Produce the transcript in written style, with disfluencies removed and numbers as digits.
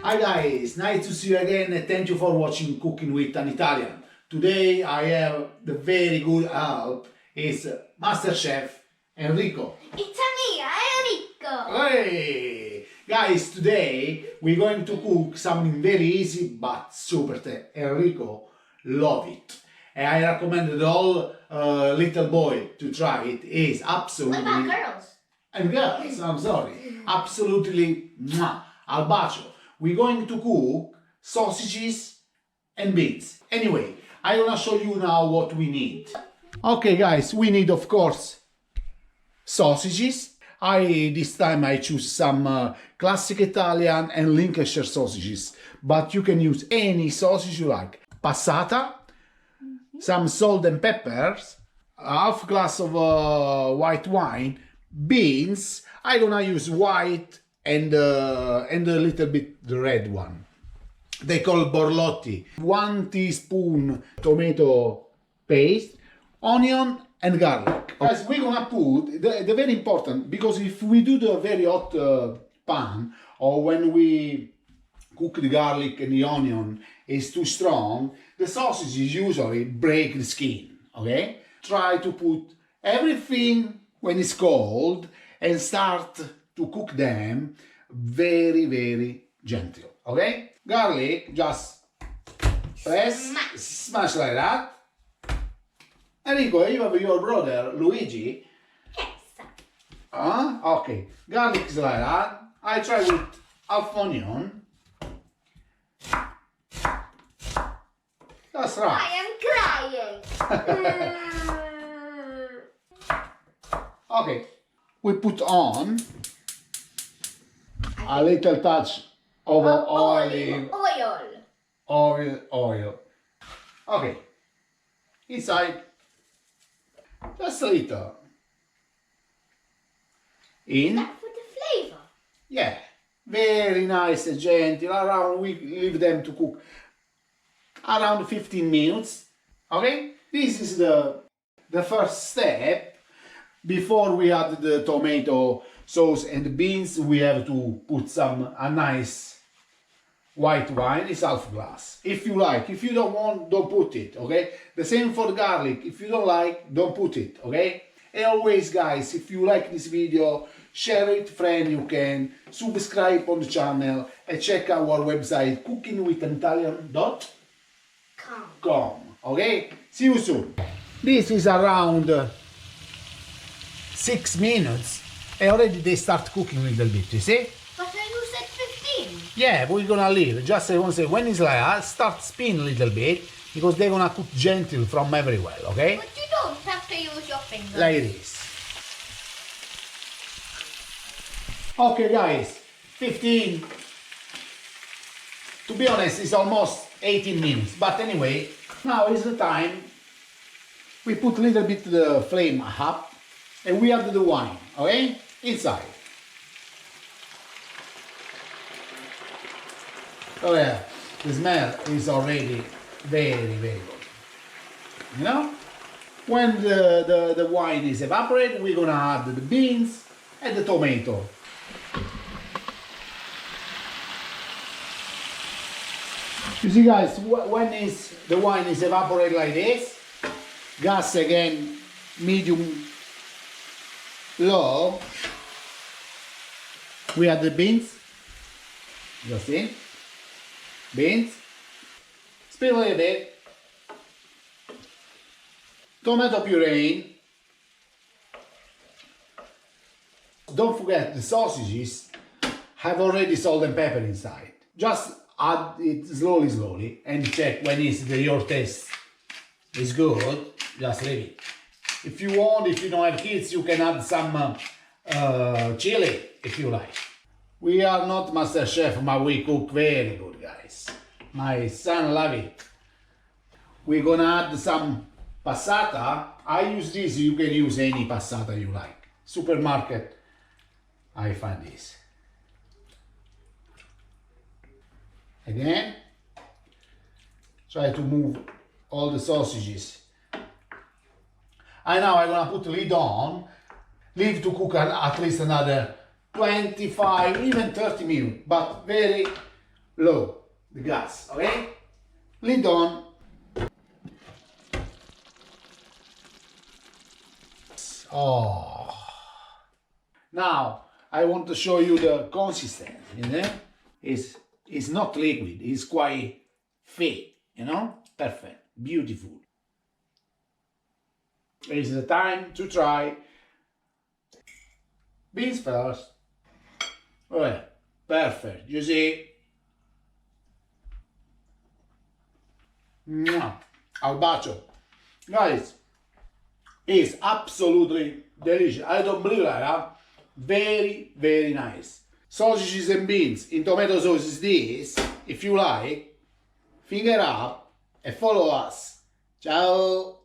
Hi guys, nice to see you again and thank you for watching Cooking with an Italian. Today I have the very good help, is Master Chef Enrico. It's me, Enrico! Hey! Guys, today we're going to cook something very easy but super tasty. Enrico love it. And I recommend all little boy to try it. Is absolutely... What about girls? And girls, I'm sorry. Absolutely mwah, al bacio. We're going to cook sausages and beans. Anyway, I'm gonna show you now what we need. Okay guys, we need of course sausages. This time I choose some classic Italian and Lincolnshire sausages, but you can use any sausage you like. Passata, some salt and peppers, a half glass of white wine, beans. I'm gonna use white and a little bit the red one. They call borlotti. 1 teaspoon tomato paste, onion and garlic. Guys, we're gonna put the very important, because if we do the very hot pan, or when we cook the garlic and the onion is too strong, the sausages usually break the skin. Okay, try to put everything when it's cold and start to cook them very gentle. Okay, garlic just press, smash like that. Enrico, you have your brother Luigi. Yes. Okay, garlic is like that. I try with half onion. That's right. I am crying. Okay, we put on a little touch of olive oil. Okay, inside just a little. In. That for the flavor. Yeah, very nice and gentle. Around, we leave them to cook around 15 minutes. Okay, this is the first step. Before we add the tomato sauce and the beans, we have to put a nice white wine. It's half glass. If you like, if you don't want, don't put it. Okay, the same for the garlic. If you don't like, don't put it. Okay. And always, guys, if you like this video, share it, friend. You can subscribe on the channel and check our website cookingwithanitalian.com. Okay, see you soon. This is around 6 minutes and already they start cooking a little bit, you see? But you said 15. Yeah, we're gonna leave. Just I want to say, when it's like that, start spin a little bit, because they're gonna cook gentle from everywhere, okay? But you don't have to use your fingers. Like this. Okay guys, 15. To be honest, it's almost 18 minutes. But anyway, now is the time. We put a little bit the flame up and we add the wine, okay? Inside. Oh yeah, the smell is already very good. You know? When the wine is evaporated, we're gonna add the beans and the tomato. You see guys, when the wine is evaporated like this, gas again medium low, we add the beans, just in, beans, spill a little bit, tomato puree. Don't forget the sausages have already salt and pepper inside. Just add it slowly and check when your taste is good. Just leave it. If you want, if you don't have kids, you can add some chili if you like. We are not master chef, but we cook very good, guys. My son love it. We're gonna add some passata. I use this, you can use any passata you like. Supermarket, I find this. Again, try to move all the sausages. And now I'm gonna put the lid on, leave to cook at least another 25, even 30 minutes, but very low the gas, okay? Lid on. Oh. Now I want to show you the consistency, you know? It's not liquid, it's quite thick, you know? Perfect, beautiful. It's the time to try beans first. Oh, perfect, you see? Mwah. Al bacio. Guys, it's absolutely delicious. I don't believe that, huh? Very, very nice. Sausages and beans in tomato sauce is this. If you like, finger up and follow us. Ciao!